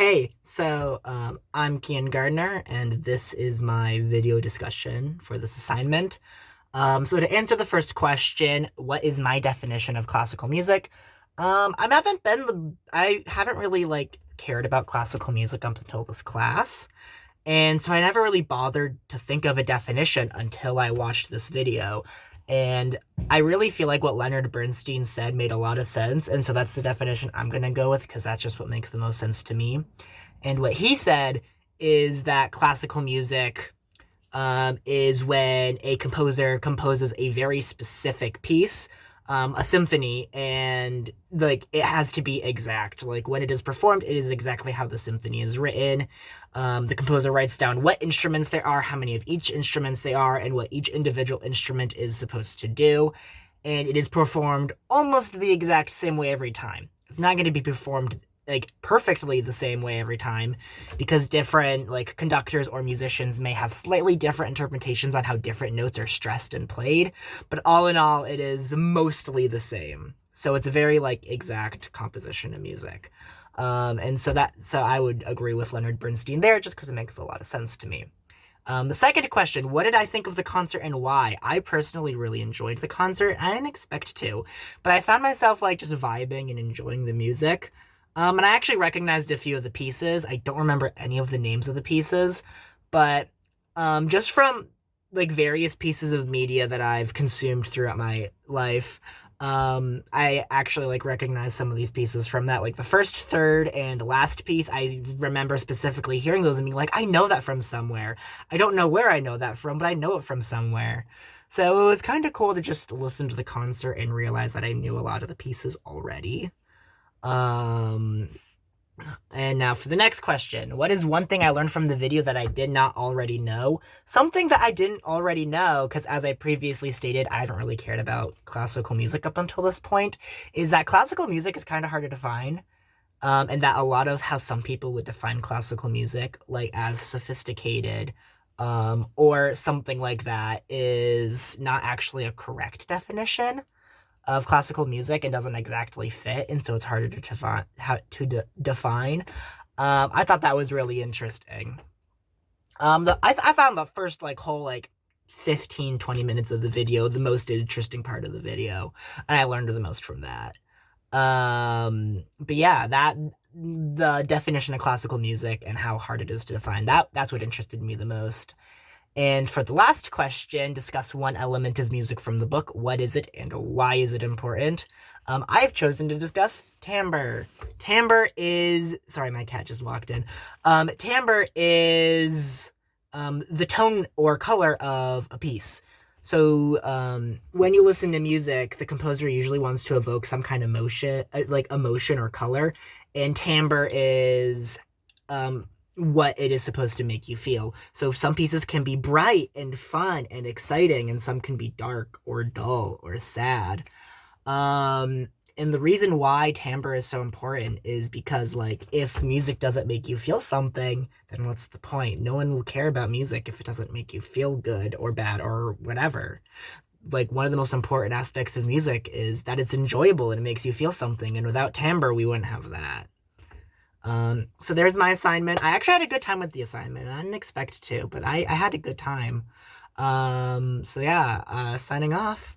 I'm Kian Gardner, and this is my video discussion for this assignment. So to answer the first question, what is my definition of classical music? I haven't really cared about classical music up until this class, and so I never really bothered to think of a definition until I watched this video. And I really feel like what Leonard Bernstein said made a lot of sense, and so that's the definition I'm gonna go with because that's just what makes the most sense to me. And what he said is that classical music is when a composer composes a very specific piece, a symphony, and it has to be exact. Like when it is performed, it is exactly how the symphony is written. The composer writes down what instruments there are, how many of each instruments they are, and what each individual instrument is supposed to do. And it is performed almost the exact same way every time. It's not going to be performed perfectly the same way every time because different conductors or musicians may have slightly different interpretations on how different notes are stressed and played, but all in all it is mostly the same. So it's a very exact composition of music. So I would agree with Leonard Bernstein there just because it makes a lot of sense to me. The second question, what did I think of the concert and why? I personally really enjoyed the concert. I didn't expect to, but I found myself just vibing and enjoying the music. And I actually recognized a few of the pieces. I don't remember any of the names of the pieces, but just from various pieces of media that I've consumed throughout my life, I actually recognize some of these pieces from that. Like the first, third, and last piece, I remember specifically hearing those and being like, I know that from somewhere. I don't know where I know that from, but I know it from somewhere. So it was kind of cool to just listen to the concert and realize that I knew a lot of the pieces already. Um, and now for the next question. What is one thing I learned from the video that I did not already know? Something that I didn't already know, because as I previously stated, I haven't really cared about classical music up until this point, is that classical music is kind of hard to define. And that a lot of how some people would define classical music, as sophisticated, or something like that, is not actually a correct definition of classical music and doesn't exactly fit, and so it's harder to define. I thought that was really interesting. I found the first whole 15-20 minutes of the video the most interesting part of the video, and I learned the most from that. But yeah, that the definition of classical music and how hard it is to define that's what interested me the most. And for the last question, discuss one element of music from the book. What is it and why is it important? I've chosen to discuss timbre. Timbre is... Sorry, my cat just walked in. Timbre is the tone or color of a piece. So when you listen to music, the composer usually wants to evoke some kind of emotion or color. And timbre is... what it is supposed to make you feel. So some pieces can be bright and fun and exciting, and some can be dark or dull or sad. And the reason why timbre is so important is because, if music doesn't make you feel something, then what's the point? No one will care about music if it doesn't make you feel good or bad or whatever. One of the most important aspects of music is that it's enjoyable and it makes you feel something, and without timbre, we wouldn't have that. So there's my assignment. I actually had a good time with the assignment. I didn't expect to, but I had a good time. So yeah, signing off.